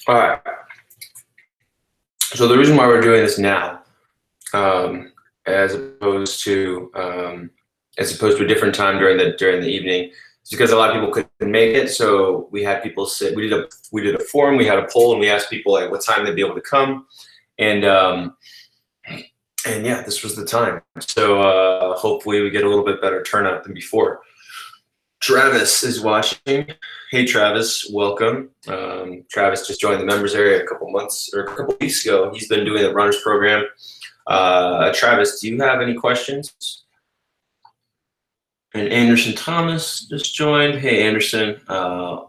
All right. So the reason why we're doing this now, as opposed to a different time during the evening, is because a lot of people couldn't make it. So we had people sit. We did a forum. We had a poll, and we asked people like what time they'd be able to come, and yeah, this was the time. So hopefully we get a little bit better turnout than before. Travis is watching. Hey, Travis, welcome. Travis just joined the members area a couple weeks ago. He's been doing the runners program. Travis, do you have any questions? And Anderson Thomas just joined. Hey, Anderson,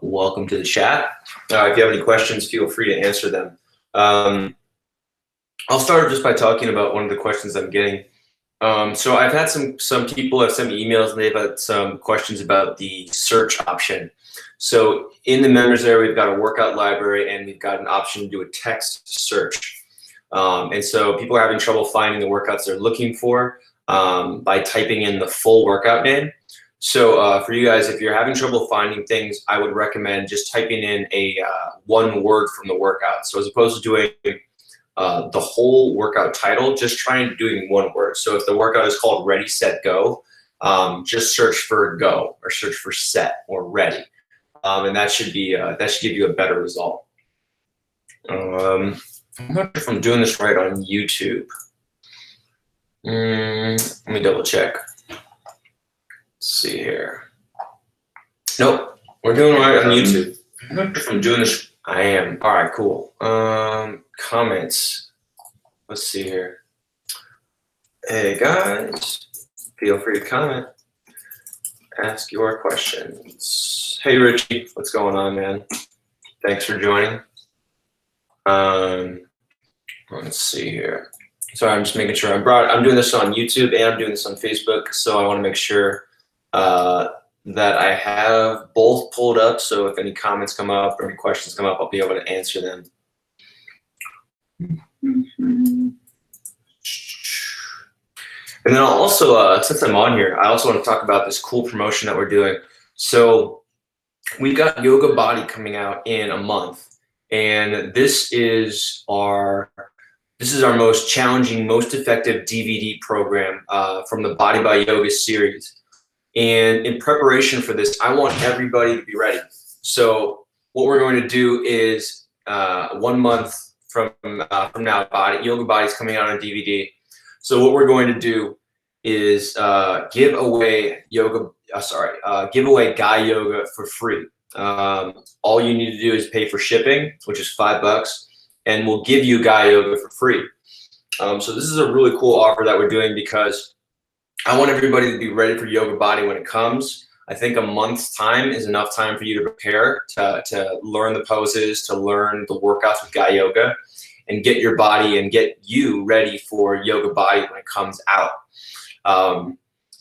welcome to the chat. If you have any questions, feel free to answer them. I'll start just by talking about one of the questions I'm getting. So I've had some people have sent me emails and they've had some questions about the search option. So in the members area, we've got a workout library and we've got an option to do a text search. And so people are having trouble finding the workouts they're looking for by typing in the full workout name. So for you guys, if you're having trouble finding things, I would recommend just typing in a one word from the workout. So as opposed to doing the whole workout title, just trying doing one word. So if the workout is called Ready, Set, Go, just search for go or search for set or ready, and that should give you a better result. I'm not sure if I'm doing this right on YouTube. Let me double check. Let's see here. Nope, we're doing it right on YouTube. I'm not sure if I'm doing this. I am. All right, cool. Comments. Let's see here. Hey guys, feel free to comment. Ask your questions. Hey Richie, what's going on, man? Thanks for joining. Let's see here. Sorry, I'm just making sure I'm doing this on YouTube and I'm doing this on Facebook, so I want to make sure that I have both pulled up, so if any comments come up or any questions come up, I'll be able to answer them. And then I'll also, since I'm on here, I also want to talk about this cool promotion that we're doing. So we've got Yoga Body coming out in a month, and this is our most challenging, most effective DVD program from the Body by Yoga series. And in preparation for this, I want everybody to be ready. So what we're going to do is 1 month from now, Yoga Body is coming out on DVD. So what we're going to do is give away Guy Yoga for free. All you need to do is pay for shipping, which is $5, and we'll give you Guy Yoga for free. So this is a really cool offer that we're doing because I want everybody to be ready for Yoga Body when it comes. I think a month's time is enough time for you to prepare, to learn the poses, to learn the workouts with Guy Yoga, and get your body and get you ready for Yoga Body when it comes out.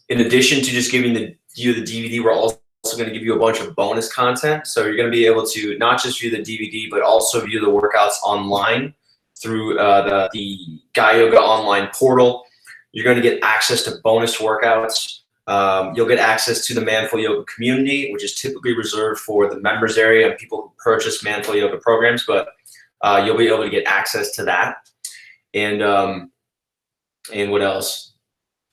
In addition to just giving you the DVD, we're also going to give you a bunch of bonus content. So you're going to be able to not just view the DVD, but also view the workouts online through the Guy Yoga online portal. You're going to get access to bonus workouts. You'll get access to the Manful Yoga community, which is typically reserved for the members area and people who purchase Manful Yoga programs, but you'll be able to get access to that. And what else?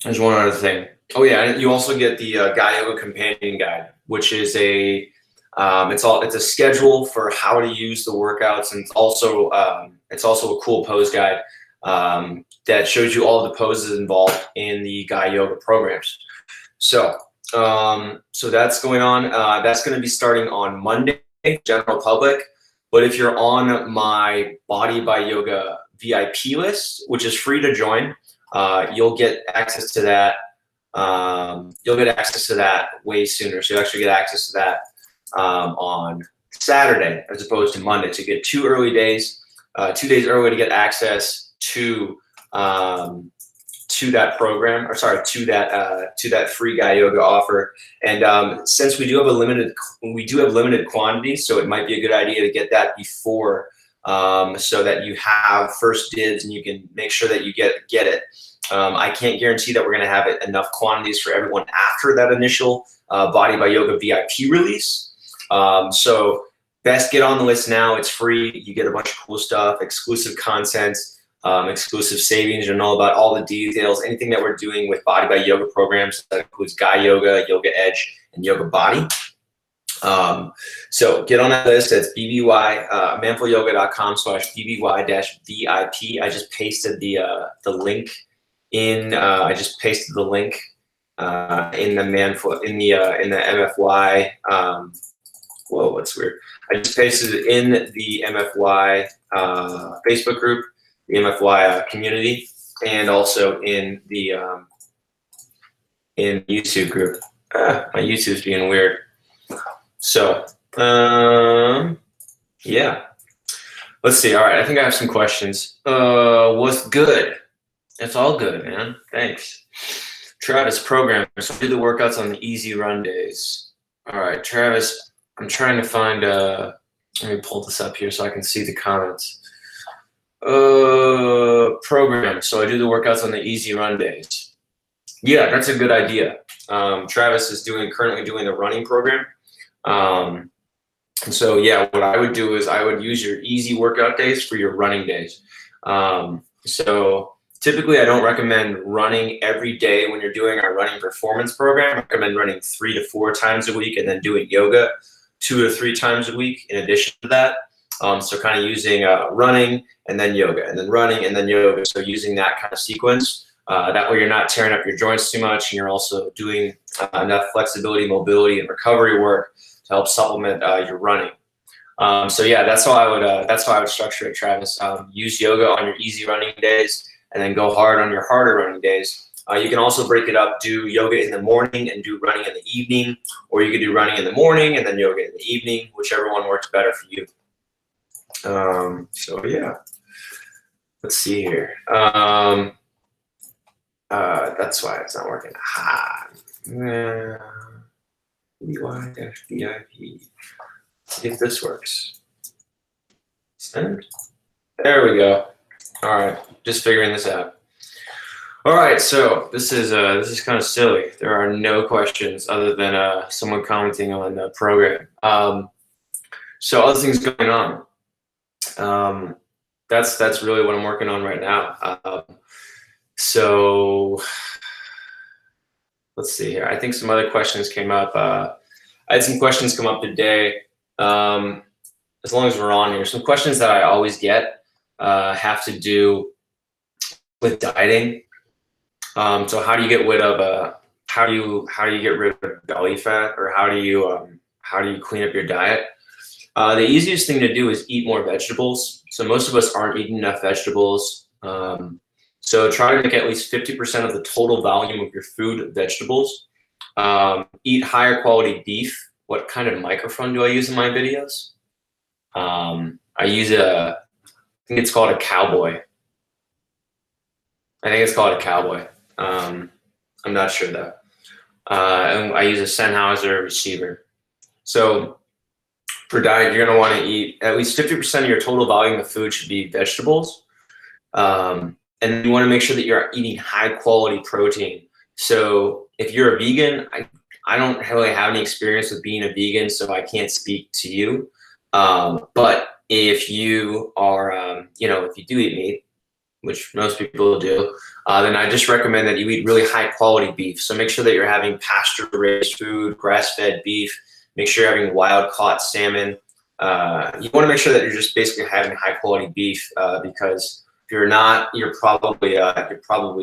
There's one other thing. Oh yeah, you also get the Guy Yoga companion guide, which is it's a schedule for how to use the workouts, and it's also a cool pose guide that shows you all the poses involved in the Guy Yoga programs. So that's going on. That's going to be starting on Monday, general public. But if you're on my Body by Yoga VIP list, which is free to join, you'll get access to that. You'll get access to that way sooner. So you actually get access to that on Saturday as opposed to Monday. So you get 2 early days, 2 days early to get access to that program, or sorry, to that free Guy Yoga offer. And since we do have limited quantity, so it might be a good idea to get that before, so that you have first dibs and you can make sure that you get it. I can't guarantee that we're going to have enough quantities for everyone after that initial Body by Yoga VIP release. So best get on the list now. It's free. You get a bunch of cool stuff, exclusive content, exclusive savings. You'll know about all the details, anything that we're doing with Body by Yoga programs. That includes Guy Yoga, Yoga Edge, and Yoga Body. So get on that list. It's BBY, manfulyoga.com/BBY-VIP. I just pasted the link in. I just pasted the link in the MFY. Whoa, what's weird? I just pasted it in the MFY Facebook group, the MFY community, and also in the YouTube group. My YouTube's being weird. So, yeah. Let's see. All right, I think I have some questions. What's good? It's all good, man. Thanks. Travis, program. So do the workouts on the easy run days. All right, Travis, I'm trying to find, let me pull this up here so I can see the comments. Program. So I do the workouts on the easy run days. Yeah, that's a good idea. Travis is currently doing the running program. And so, yeah, what I would do is I would use your easy workout days for your running days. So typically I don't recommend running every day when you're doing our running performance program. I recommend running 3 to 4 times a week and then doing yoga 2 to 3 times a week in addition to that. So kind of using running and then yoga and then running and then yoga. So using that kind of sequence. That way you're not tearing up your joints too much and you're also doing enough flexibility, mobility, and recovery work to help supplement your running. So yeah, that's how I would structure it, Travis. Use yoga on your easy running days and then go hard on your harder running days. You can also break it up, do yoga in the morning and do running in the evening, or you could do running in the morning and then yoga in the evening, whichever one works better for you. So yeah, let's see here. That's why it's not working. BBY-VIP. See if this works. Send. There we go. All right, just figuring this out. All right, so this is kind of silly. There are no questions other than someone commenting on the program. So other things going on. That's really what I'm working on right now. So let's see here. I think some other questions came up. I had some questions come up today. As long as we're on here, some questions that I always get have to do with dieting. So how do you get rid of how do you get rid of belly fat, or how do you clean up your diet? The easiest thing to do is eat more vegetables. So most of us aren't eating enough vegetables. So try to make at least 50% of the total volume of your food vegetables. Eat higher quality beef. What kind of microphone do I use in my videos? I use I think it's called a Cowboy. I'm not sure though. And I use a Sennheiser receiver. So for diet, you're gonna wanna eat at least 50% of your total volume of food should be vegetables. And you wanna make sure that you're eating high quality protein. So if you're a vegan, I don't really have any experience with being a vegan, so I can't speak to you. But if you are, if you do eat meat, which most people do, then I just recommend that you eat really high quality beef. So make sure that you're having pasture raised food, grass-fed beef. Make sure you're having wild caught salmon. You want to make sure that you're just basically having high quality beef, because if you're not, you're probably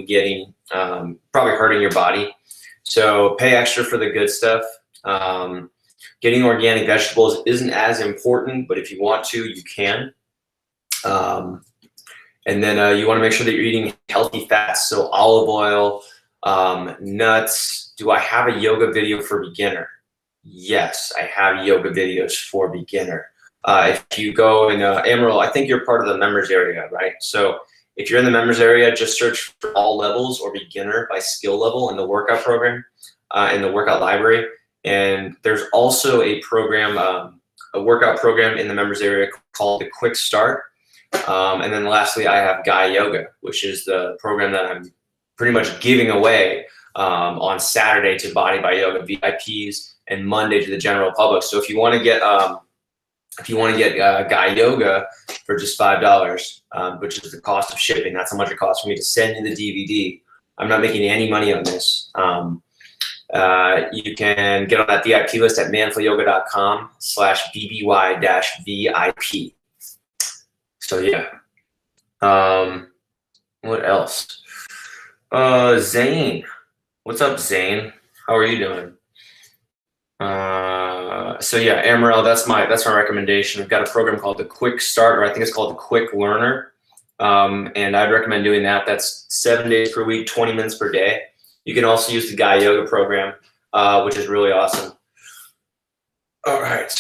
getting probably hurting your body. So pay extra for the good stuff. Getting organic vegetables isn't as important, but if you want to, you can. And then you want to make sure that you're eating healthy fats, so olive oil, nuts. Do I have a yoga video for beginner? Yes, I have yoga videos for beginner. If you go in Amaral, I think you're part of the members area, right? So if you're in the members area, just search for all levels or beginner by skill level in the workout program, in the workout library. And there's also a program, a workout program in the members area called the Quick Start. And then lastly, I have Guy Yoga, which is the program that I'm pretty much giving away on Saturday to Body by Yoga VIPs and Monday to the general public. So if you want to get if you want to get Guy Yoga for just $5, which is the cost of shipping, that's how much it costs for me to send you the DVD. I'm not making any money on this. You can get on that VIP list at manfulyoga.com/BBY-VIP. So yeah. What else? Zane. What's up, Zane? How are you doing? So yeah, Amaral, that's my recommendation. I've got a program called the Quick Start, or I think it's called the Quick Learner. And I'd recommend doing that. That's 7 days per week, 20 minutes per day. You can also use the Guy Yoga program, which is really awesome. All right.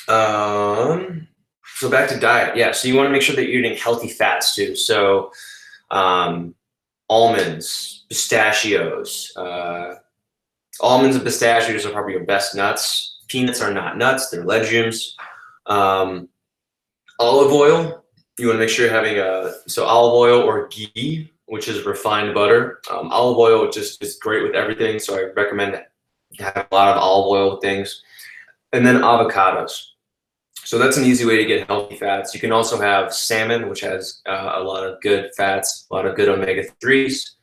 So back to diet. Yeah, so you want to make sure that you're eating healthy fats too. So almonds, pistachios. Almonds and pistachios are probably your best nuts. Peanuts are not nuts, they're legumes. Olive oil, you want to make sure you're having olive oil or ghee, which is refined butter. Olive oil just is great with everything, so I recommend having a lot of olive oil with things. And then avocados. So that's an easy way to get healthy fats. You can also have salmon, which has a lot of good fats, a lot of good omega-3s.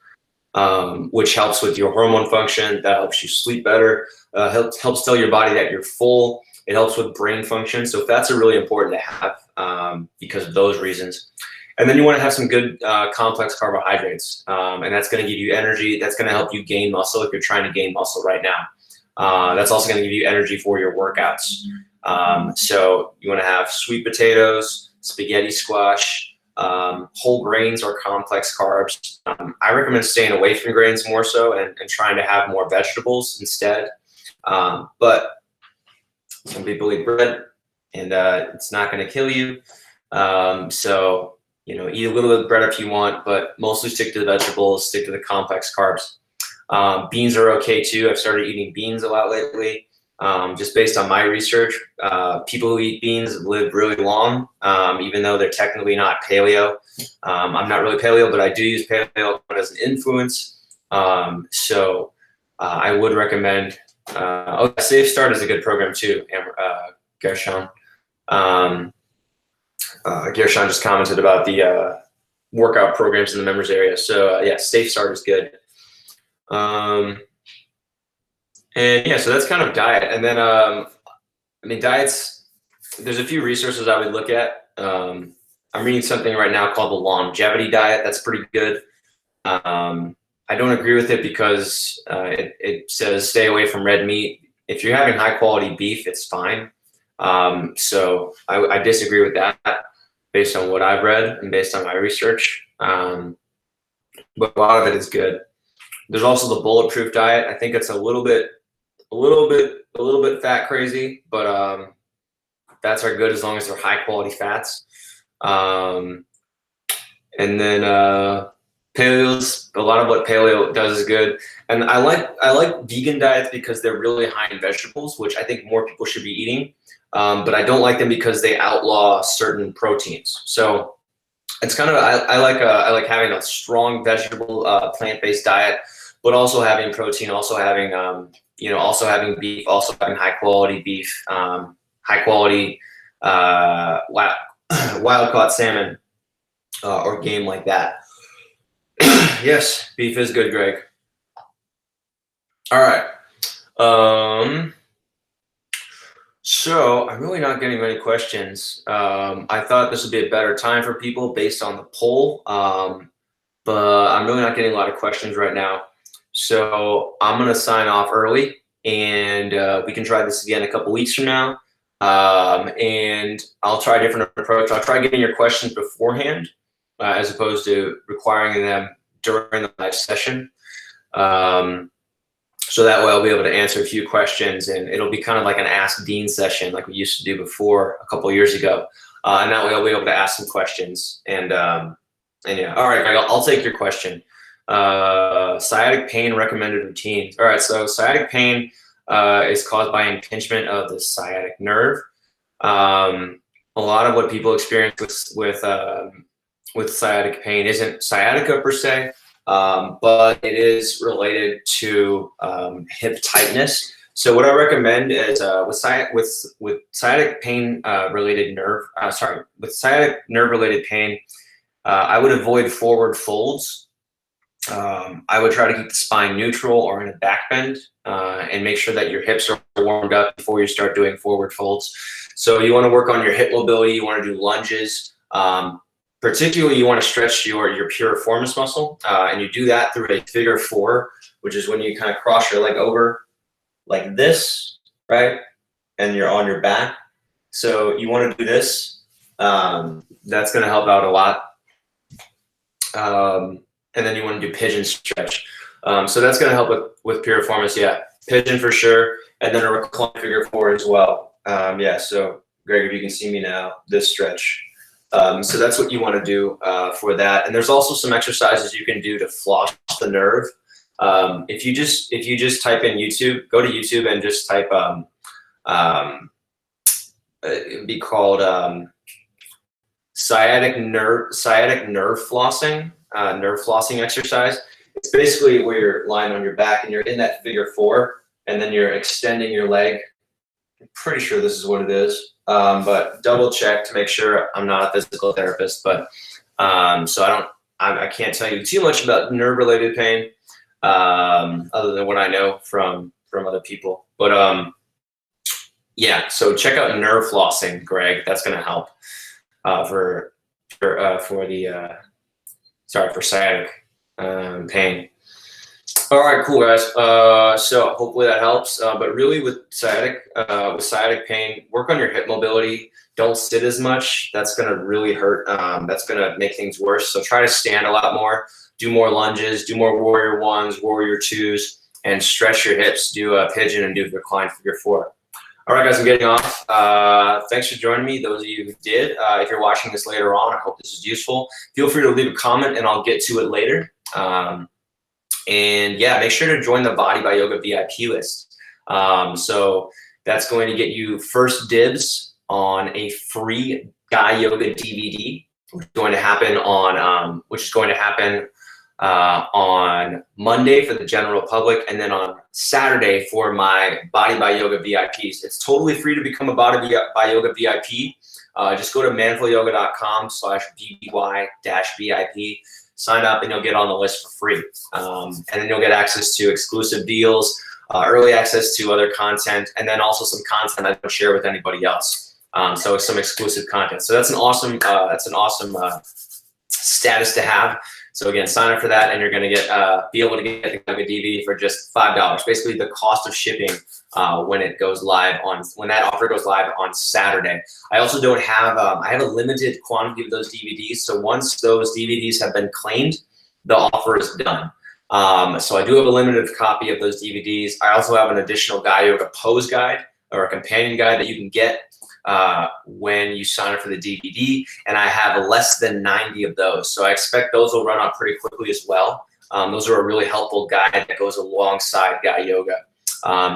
Which helps with your hormone function. That helps you sleep better. Helps tell your body that you're full. It helps with brain function. So fats are really important to have because of those reasons. And then you want to have some good complex carbohydrates, and that's going to give you energy. That's going to help you gain muscle if you're trying to gain muscle right now. That's also going to give you energy for your workouts. So you want to have sweet potatoes, spaghetti squash. Whole grains or complex carbs. I recommend staying away from grains more so and trying to have more vegetables instead. But some people eat bread and it's not going to kill you. So, eat a little bit of bread if you want, but mostly stick to the vegetables, stick to the complex carbs. Beans are okay too. I've started eating beans a lot lately. Just based on my research, people who eat beans live really long, even though they're technically not paleo. I'm not really paleo, but I do use paleo as an influence. So I would recommend, Safe Start is a good program too, Gershon. Gershon just commented about the workout programs in the members area. So yeah, Safe Start is good. And yeah, so that's kind of diet. And then, diets, there's a few resources I would look at. I'm reading something right now called the longevity diet. That's pretty good. I don't agree with it because it says stay away from red meat. If you're having high quality beef, it's fine. So I disagree with that based on what I've read and based on my research. But a lot of it is good. There's also the bulletproof diet. I think it's a little bit fat crazy, but fats are good as long as they're high quality fats. And then paleo's, a lot of what paleo does is good. And I like vegan diets because they're really high in vegetables, which I think more people should be eating. But I don't like them because they outlaw certain proteins. So it's kind of I like having a strong vegetable plant-based diet, but also having protein, also having also having beef, also having high quality beef, high quality wild caught salmon or game like that. Yes, beef is good, Greg. All right. So I'm really not getting many questions. I thought this would be a better time for people based on the poll, but I'm really not getting a lot of questions right now. So I'm going to sign off early, and we can try this again a couple weeks from now. And I'll try a different approach. I'll try getting your questions beforehand as opposed to requiring them during the live session. So that way I'll be able to answer a few questions, and it'll be kind of like an Ask Dean session like we used to do before a couple of years ago. And that way I'll be able to ask some questions. And yeah, all right, Greg, I'll take your question. Sciatic pain recommended routines. All right, so sciatic pain is caused by impingement of the sciatic nerve. A lot of what people experience with sciatic pain isn't sciatica per se, but it is related to hip tightness. So what I recommend is with sciatic pain related nerve, with sciatic nerve related pain, I would avoid forward folds. I would try to keep the spine neutral or in a back bend, and make sure that your hips are warmed up before you start doing forward folds. So you want to work on your hip mobility. You want to do lunges. Particularly, you want to stretch your piriformis muscle, and you do that through a figure 4, which is when you kind of cross your leg over like this, right? And you're on your back. So you want to do this. That's going to help out a lot. And then you want to do pigeon stretch. So that's going to help with piriformis. Yeah, pigeon for sure. And then a recline figure 4 as well. Yeah, so Greg, if you can see me now, this stretch. So that's what you want to do for that. And there's also some exercises you can do to floss the nerve. If you just type in YouTube, go to YouTube and just type it'd be called sciatic nerve flossing, nerve flossing exercise. It's basically where you're lying on your back and you're in that figure 4, and then you're extending your leg. I'm pretty sure this is what it is, but double check to make sure. I'm not a physical therapist, but so I can't tell you too much about nerve related pain, other than what I know from other people. But yeah, so check out nerve flossing, Greg. That's going to help for sciatic pain. All right, cool guys. So hopefully that helps. But really with sciatic pain, work on your hip mobility. Don't sit as much. That's gonna really hurt. That's gonna make things worse. So try to stand a lot more. Do more lunges. Do more warrior 1s, warrior 2s, and stretch your hips. Do a pigeon and do recline figure 4. All right, guys, I'm getting off. Thanks for joining me. Those of you who did, if you're watching this later on, I hope this is useful. Feel free to leave a comment and I'll get to it later. And yeah, make sure to join the Body by Yoga VIP list. So that's going to get you first dibs on a free Guy Yoga DVD, which is going to happen on Monday for the general public, and then on Saturday for my Body by Yoga VIPs. It's totally free to become a Body by Yoga VIP. Just go to manfulyoga.com/BBY-VIP. Sign up and you'll get on the list for free. And then you'll get access to exclusive deals, early access to other content, and then also some content I don't share with anybody else. So some exclusive content. So that's an awesome status to have. So again, sign up for that, and you're going to be able to get the Yoga DVD for just $5. Basically, the cost of shipping when that offer goes live on Saturday. I also don't have I have a limited quantity of those DVDs. So once those DVDs have been claimed, the offer is done. So I do have a limited copy of those DVDs. I also have an additional Guy Yoga pose guide or a companion guide that you can get when you sign up for the DVD, and I have less than 90 of those. So I expect those will run out pretty quickly as well. Those are a really helpful guide that goes alongside Guy Yoga.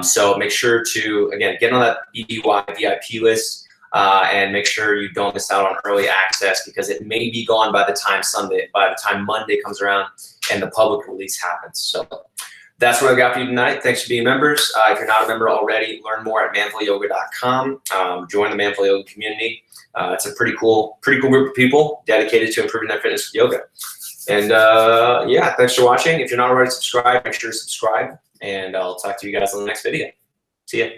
So make sure to, again, get on that BBY VIP list and make sure you don't miss out on early access, because it may be gone by the time Monday comes around and the public release happens. So that's what I've got for you tonight. Thanks for being members. If you're not a member already, learn more at manfulyoga.com. Join the Manful Yoga community. It's a pretty cool group of people dedicated to improving their fitness with yoga. And yeah, thanks for watching. If you're not already subscribed, make sure to subscribe, and I'll talk to you guys on the next video. See ya.